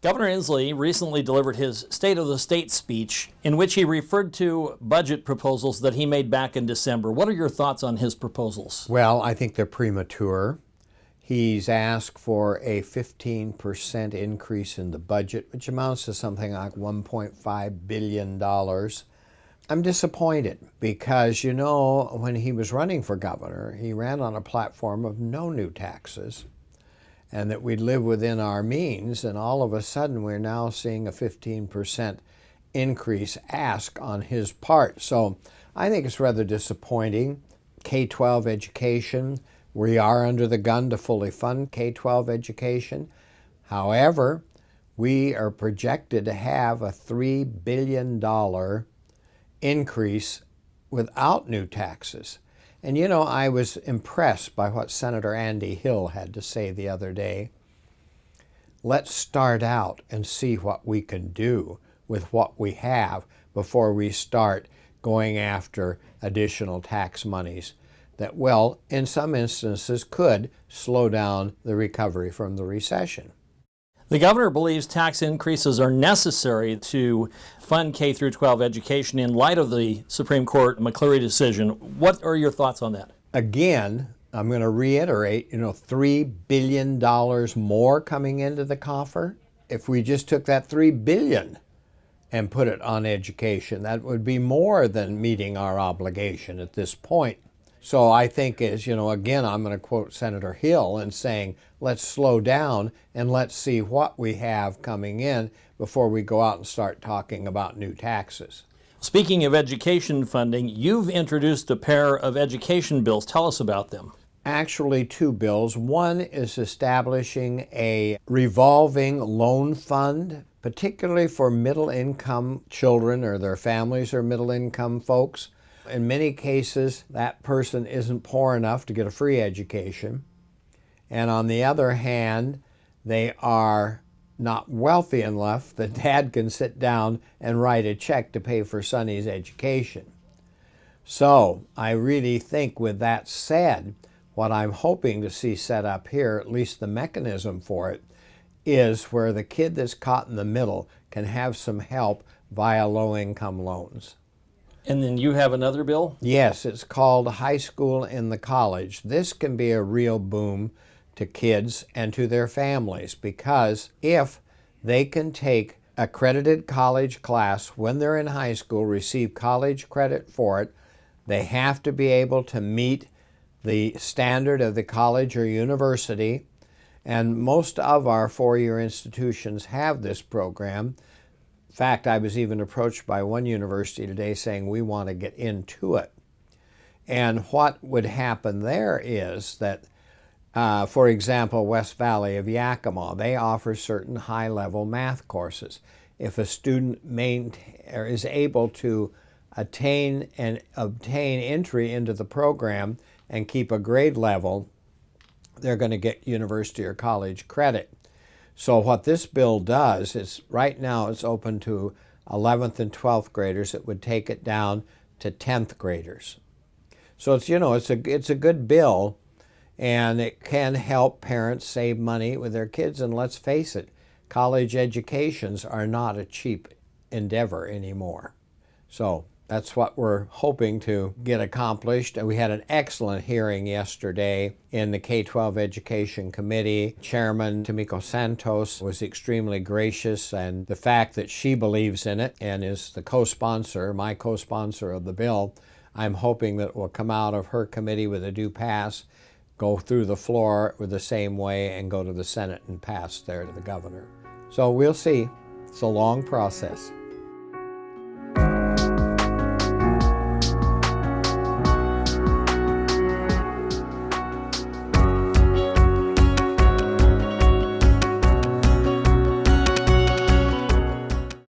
Governor Inslee recently delivered his State of the State speech in which he referred to budget proposals that he made back in December. What are your thoughts on his proposals? Well, I think they're premature. He's asked for a 15% increase in the budget, which amounts to something like $1.5 billion. I'm disappointed because, when he was running for governor, he ran on a platform of no new taxes and that we'd live within our means, and all of a sudden we're now seeing a 15% increase ask on his part. So I think it's rather disappointing. K-12 education, we are under the gun to fully fund K-12 education. However, we are projected to have a $3 billion increase without new taxes. And I was impressed by what Senator Andy Hill had to say the other day. Let's start out and see what we can do with what we have before we start going after additional tax monies that, well, in some instances could slow down the recovery from the recession. The governor believes tax increases are necessary to fund K through 12 education in light of the Supreme Court McCleary decision. What are your thoughts on that? Again, I'm going to reiterate, $3 billion more coming into the coffer. If we just took that $3 billion and put it on education, that would be more than meeting our obligation at this point. So I think again, I'm going to quote Senator Hill and saying, let's slow down and let's see what we have coming in before we go out and start talking about new taxes. Speaking of education funding, you've introduced a pair of education bills. Tell us about them. Actually, two bills. One is establishing a revolving loan fund, particularly for middle-income children or their families or middle-income folks. In many cases, that person isn't poor enough to get a free education. And on the other hand, they are not wealthy enough that dad can sit down and write a check to pay for Sonny's education. So I really think, with that said, what I'm hoping to see set up here, at least the mechanism for it, is where the kid that's caught in the middle can have some help via low-income loans. And then you have another bill? Yes, it's called High School in the College. This can be a real boom to kids and to their families, because if they can take accredited college class when they're in high school, receive college credit for it, they have to be able to meet the standard of the college or university. And most of our four-year institutions have this program. In fact, I was even approached by one university today saying we want to get into it. And what would happen there is that, for example, West Valley of Yakima, they offer certain high-level math courses. If a student is able to attain and obtain entry into the program and keep a grade level, they're going to get university or college credit. So what this bill does is, right now it's open to 11th and 12th graders. It would take it down to 10th graders. So it's a good bill, and it can help parents save money with their kids. And let's face it, college educations are not a cheap endeavor anymore. So that's what we're hoping to get accomplished. We had an excellent hearing yesterday in the K-12 Education Committee. Chairman Tomiko Santos was extremely gracious, and the fact that she believes in it and is the co-sponsor, my co-sponsor of the bill, I'm hoping that it will come out of her committee with a due pass, go through the floor with the same way, and go to the Senate and pass there to the governor. So we'll see. It's a long process.